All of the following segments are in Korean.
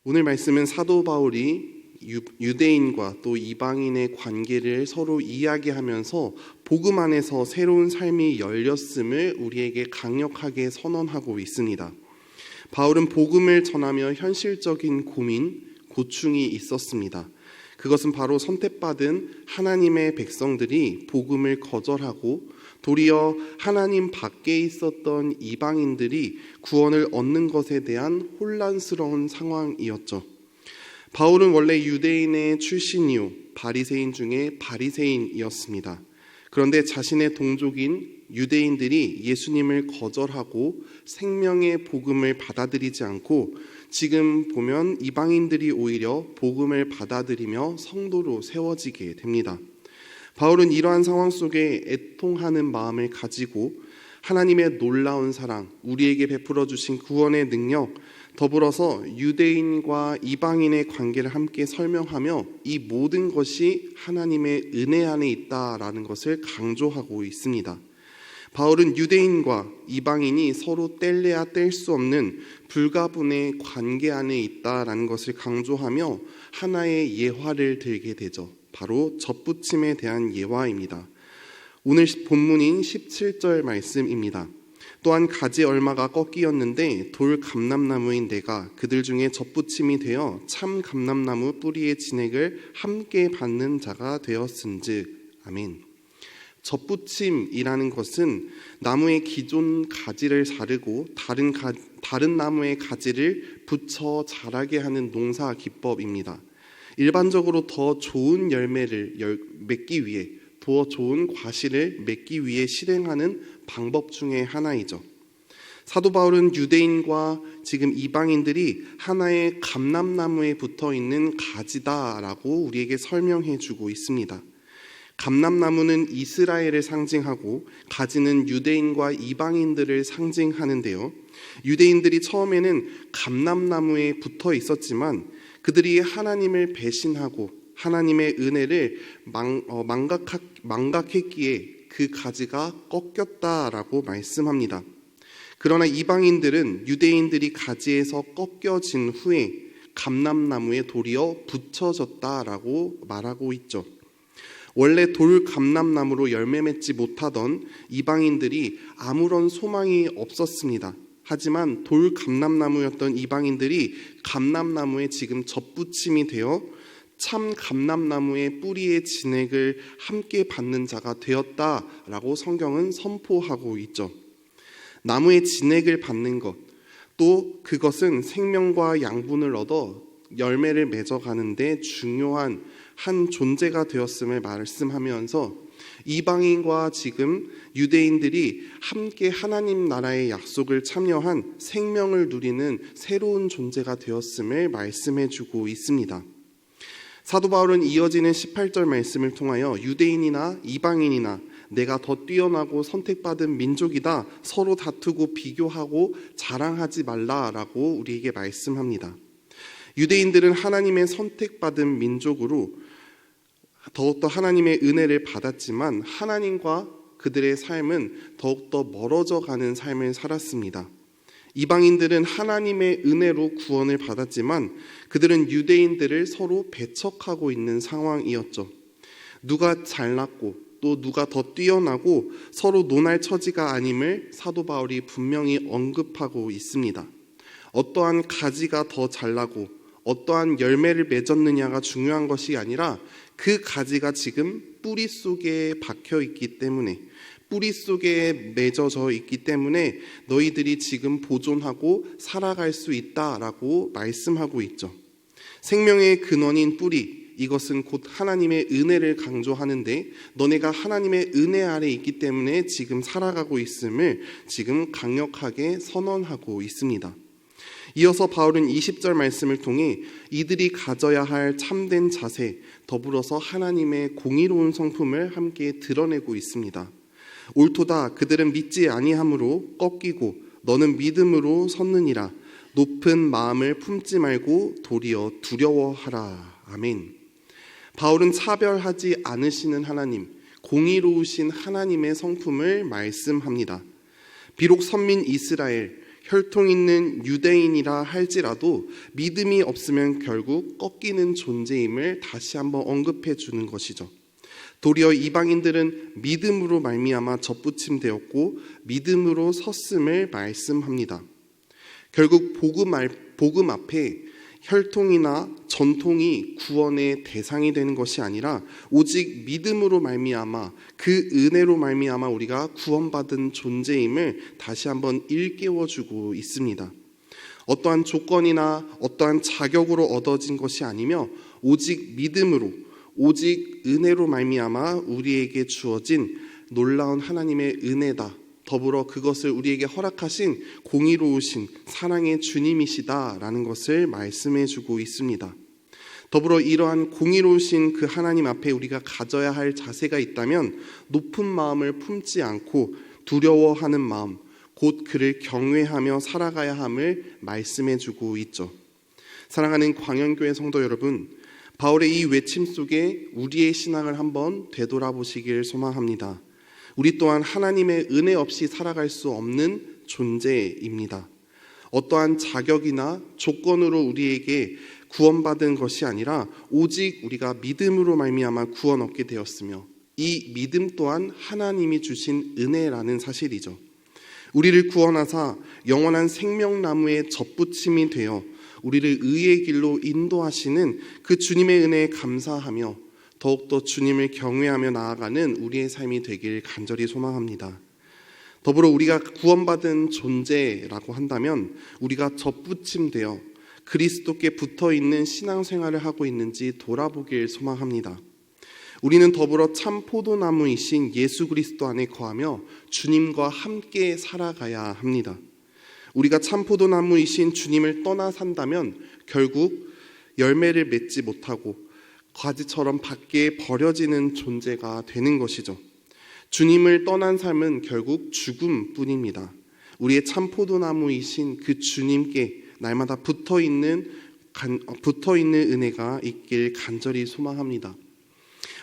오늘 말씀은 사도 바울이 유대인과 또 이방인의 관계를 서로 이야기하면서 복음 안에서 새로운 삶이 열렸음을 우리에게 강력하게 선언하고 있습니다. 바울은 복음을 전하며 현실적인 고민, 고충이 있었습니다. 그것은 바로 선택받은 하나님의 백성들이 복음을 거절하고 도리어 하나님 밖에 있었던 이방인들이 구원을 얻는 것에 대한 혼란스러운 상황이었죠. 바울은 원래 유대인의 출신이요 바리새인 중에 바리새인이었습니다. 그런데 자신의 동족인 유대인들이 예수님을 거절하고 생명의 복음을 받아들이지 않고 지금 보면 이방인들이 오히려 복음을 받아들이며 성도로 세워지게 됩니다. 바울은 이러한 상황 속에 애통하는 마음을 가지고 하나님의 놀라운 사랑, 우리에게 베풀어 주신 구원의 능력, 더불어서 유대인과 이방인의 관계를 함께 설명하며 이 모든 것이 하나님의 은혜 안에 있다라는 것을 강조하고 있습니다. 바울은 유대인과 이방인이 서로 뗄래야 뗄 수 없는 불가분의 관계 안에 있다라는 것을 강조하며 하나의 예화를 들게 되죠. 바로 젖붙임에 대한 예화입니다. 오늘 본문인 17절 말씀입니다. 또한 가지 얼마가 꺾이었는데 돌 감람나무인 내가 그들 중에 젖붙임이 되어 참 감람나무 뿌리의 진액을 함께 받는 자가 되었은즉. 아멘. 젖붙임이라는 것은 나무의 기존 가지를 자르고 다른 나무의 가지를 붙여 자라게 하는 농사 기법입니다. 일반적으로 더 좋은 열매를 맺기 위해, 더 좋은 과실을 맺기 위해 실행하는 방법 중에 하나이죠. 사도 바울은 유대인과 지금 이방인들이 하나의 감람나무에 붙어 있는 가지다라고 우리에게 설명해 주고 있습니다. 감람나무는 이스라엘을 상징하고 가지는 유대인과 이방인들을 상징하는데요. 유대인들이 처음에는 감람나무에 붙어 있었지만 그들이 하나님을 배신하고 하나님의 은혜를 망각했기에 그 가지가 꺾였다라고 말씀합니다. 그러나 이방인들은 유대인들이 가지에서 꺾여진 후에 감람나무에 도리어 붙여졌다라고 말하고 있죠. 원래 돌 감람나무로 열매 맺지 못하던 이방인들이 아무런 소망이 없었습니다. 하지만 돌 감람나무였던 이방인들이 감람나무에 지금 젖붙임이 되어 참 감람나무의 뿌리의 진액을 함께 받는 자가 되었다라고 성경은 선포하고 있죠. 나무의 진액을 받는 것, 또 그것은 생명과 양분을 얻어 열매를 맺어가는데 중요한 한 존재가 되었음을 말씀하면서 이방인과 지금 유대인들이 함께 하나님 나라의 약속을 참여한 생명을 누리는 새로운 존재가 되었음을 말씀해주고 있습니다. 사도 바울은 이어지는 18절 말씀을 통하여 유대인이나 이방인이나 내가 더 뛰어나고 선택받은 민족이다, 서로 다투고 비교하고 자랑하지 말라라고 우리에게 말씀합니다. 유대인들은 하나님의 선택받은 민족으로 더욱더 하나님의 은혜를 받았지만 하나님과 그들의 삶은 더욱더 멀어져 가는 삶을 살았습니다. 이방인들은 하나님의 은혜로 구원을 받았지만 그들은 유대인들을 서로 배척하고 있는 상황이었죠. 누가 잘났고 또 누가 더 뛰어나고 서로 논할 처지가 아님을 사도 바울이 분명히 언급하고 있습니다. 어떠한 가지가 더 잘나고 어떠한 열매를 맺었느냐가 중요한 것이 아니라 그 가지가 지금 뿌리 속에 박혀 있기 때문에, 뿌리 속에 맺어져 있기 때문에 너희들이 지금 보존하고 살아갈 수 있다라고 말씀하고 있죠. 생명의 근원인 뿌리, 이것은 곧 하나님의 은혜를 강조하는데 너네가 하나님의 은혜 아래 있기 때문에 지금 살아가고 있음을 지금 강력하게 선언하고 있습니다. 이어서 바울은 20절 말씀을 통해 이들이 가져야 할 참된 자세, 더불어서 하나님의 공의로운 성품을 함께 드러내고 있습니다. 옳도다, 그들은 믿지 아니함으로 꺾이고 너는 믿음으로 섰느니라. 높은 마음을 품지 말고 도리어 두려워하라. 아멘. 바울은 차별하지 않으시는 하나님, 공의로우신 하나님의 성품을 말씀합니다. 비록 선민 이스라엘, 혈통 있는 유대인이라 할지라도 믿음이 없으면 결국 꺾이는 존재임을 다시 한번 언급해 주는 것이죠. 도리어 이방인들은 믿음으로 말미암아 접붙임되었고 믿음으로 섰음을 말씀합니다. 결국 복음 앞에 혈통이나 전통이 구원의 대상이 되는 것이 아니라 오직 믿음으로 말미암아 그 은혜로 말미암아 우리가 구원받은 존재임을 다시 한번 일깨워주고 있습니다. 어떠한 조건이나 어떠한 자격으로 얻어진 것이 아니며 오직 믿음으로 오직 은혜로 말미암아 우리에게 주어진 놀라운 하나님의 은혜다. 더불어 그것을 우리에게 허락하신 공의로우신 사랑의 주님이시다라는 것을 말씀해 주고 있습니다. 더불어 이러한 공의로우신 그 하나님 앞에 우리가 가져야 할 자세가 있다면 높은 마음을 품지 않고 두려워하는 마음, 곧 그를 경외하며 살아가야 함을 말씀해 주고 있죠. 사랑하는 광연교회 성도 여러분, 바울의 이 외침 속에 우리의 신앙을 한번 되돌아보시길 소망합니다. 우리 또한 하나님의 은혜 없이 살아갈 수 없는 존재입니다. 어떠한 자격이나 조건으로 우리에게 구원받은 것이 아니라 오직 우리가 믿음으로 말미암아 구원 얻게 되었으며 이 믿음 또한 하나님이 주신 은혜라는 사실이죠. 우리를 구원하사 영원한 생명나무에 접붙임이 되어 우리를 의의 길로 인도하시는 그 주님의 은혜에 감사하며 더욱더 주님을 경외하며 나아가는 우리의 삶이 되길 간절히 소망합니다. 더불어 우리가 구원받은 존재라고 한다면 우리가 접붙임되어 그리스도께 붙어있는 신앙생활을 하고 있는지 돌아보길 소망합니다. 우리는 더불어 참 포도나무이신 예수 그리스도 안에 거하며 주님과 함께 살아가야 합니다. 우리가 참 포도나무이신 주님을 떠나 산다면 결국 열매를 맺지 못하고 가지처럼 밖에 버려지는 존재가 되는 것이죠. 주님을 떠난 삶은 결국 죽음뿐입니다. 우리의 참 포도나무이신 그 주님께 날마다 붙어있는 은혜가 있길 간절히 소망합니다.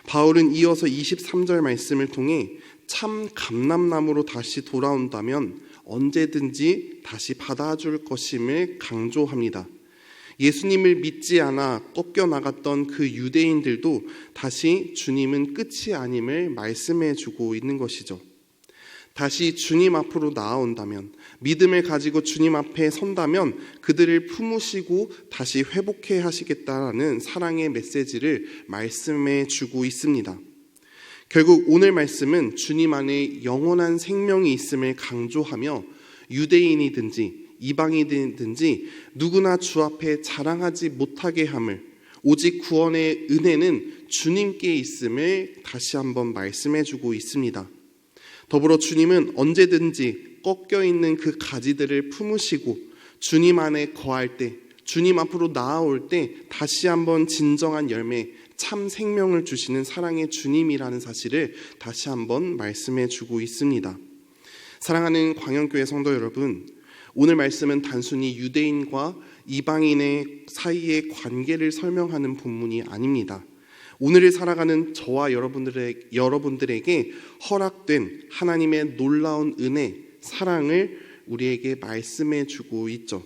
바울은 이어서 23절 말씀을 통해 참 감람나무로 다시 돌아온다면 언제든지 다시 받아줄 것임을 강조합니다. 예수님을 믿지 않아 꺾여 나갔던 그 유대인들도 다시 주님은 끝이 아님을 말씀해 주고 있는 것이죠. 다시 주님 앞으로 나아온다면, 믿음을 가지고 주님 앞에 선다면 그들을 품으시고 다시 회복해 하시겠다라는 사랑의 메시지를 말씀해 주고 있습니다. 결국 오늘 말씀은 주님 안에 영원한 생명이 있음을 강조하며 유대인이든지 이방인이든지 누구나 주 앞에 자랑하지 못하게 함을, 오직 구원의 은혜는 주님께 있음을 다시 한번 말씀해 주고 있습니다. 더불어 주님은 언제든지 꺾여있는 그 가지들을 품으시고 주님 안에 거할 때, 주님 앞으로 나아올 때 다시 한번 진정한 열매, 참 생명을 주시는 사랑의 주님이라는 사실을 다시 한번 말씀해 주고 있습니다. 사랑하는 광연교회 성도 여러분, 오늘 말씀은 단순히 유대인과 이방인의 사이의 관계를 설명하는 본문이 아닙니다. 오늘을 살아가는 저와 여러분들에게 허락된 하나님의 놀라운 은혜, 사랑을 우리에게 말씀해 주고 있죠.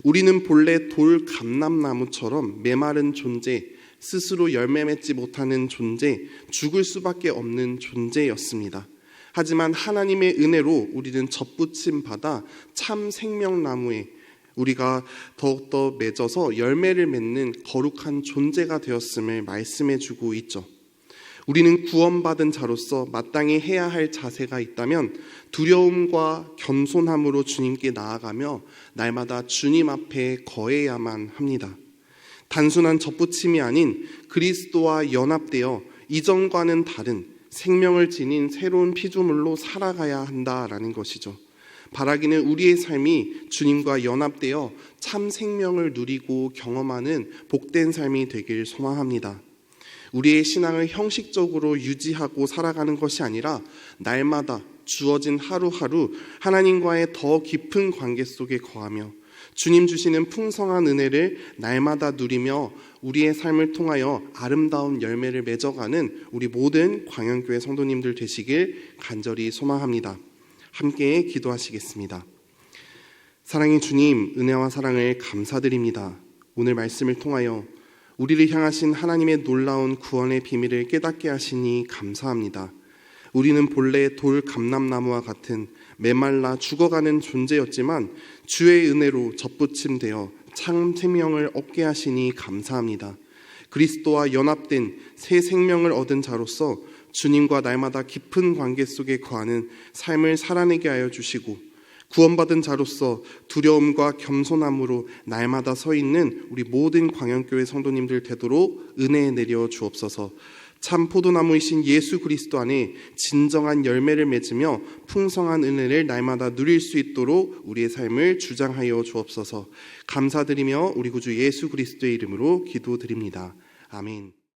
우리는 본래 돌 감람나무처럼 메마른 존재, 스스로 열매 맺지 못하는 존재, 죽을 수밖에 없는 존재였습니다. 하지만 하나님의 은혜로 우리는 접붙임 받아 참 생명나무에 우리가 더욱더 맺어서 열매를 맺는 거룩한 존재가 되었음을 말씀해 주고 있죠. 우리는 구원받은 자로서 마땅히 해야 할 자세가 있다면 두려움과 겸손함으로 주님께 나아가며 날마다 주님 앞에 거해야만 합니다. 단순한 접붙임이 아닌 그리스도와 연합되어 이전과는 다른 생명을 지닌 새로운 피조물로 살아가야 한다라는 것이죠. 바라기는 우리의 삶이 주님과 연합되어 참 생명을 누리고 경험하는 복된 삶이 되길 소망합니다. 우리의 신앙을 형식적으로 유지하고 살아가는 것이 아니라 날마다 주어진 하루하루 하나님과의 더 깊은 관계 속에 거하며 주님 주시는 풍성한 은혜를 날마다 누리며 우리의 삶을 통하여 아름다운 열매를 맺어가는 우리 모든 광연교회 성도님들 되시길 간절히 소망합니다. 함께 기도하시겠습니다. 사랑의 주님, 은혜와 사랑을 감사드립니다. 오늘 말씀을 통하여 우리를 향하신 하나님의 놀라운 구원의 비밀을 깨닫게 하시니 감사합니다. 우리는 본래 돌 감람나무와 같은 메말라 죽어가는 존재였지만 주의 은혜로 접붙임되어 참 생명을 얻게 하시니 감사합니다. 그리스도와 연합된 새 생명을 얻은 자로서 주님과 날마다 깊은 관계 속에 거하는 삶을 살아내게 하여 주시고, 구원받은 자로서 두려움과 겸손함으로 날마다 서 있는 우리 모든 광양교회 성도님들 되도록 은혜 내려 주옵소서. 참 포도나무이신 예수 그리스도 안에 진정한 열매를 맺으며 풍성한 은혜를 날마다 누릴 수 있도록 우리의 삶을 주장하여 주옵소서. 감사드리며 우리 구주 예수 그리스도의 이름으로 기도드립니다. 아멘.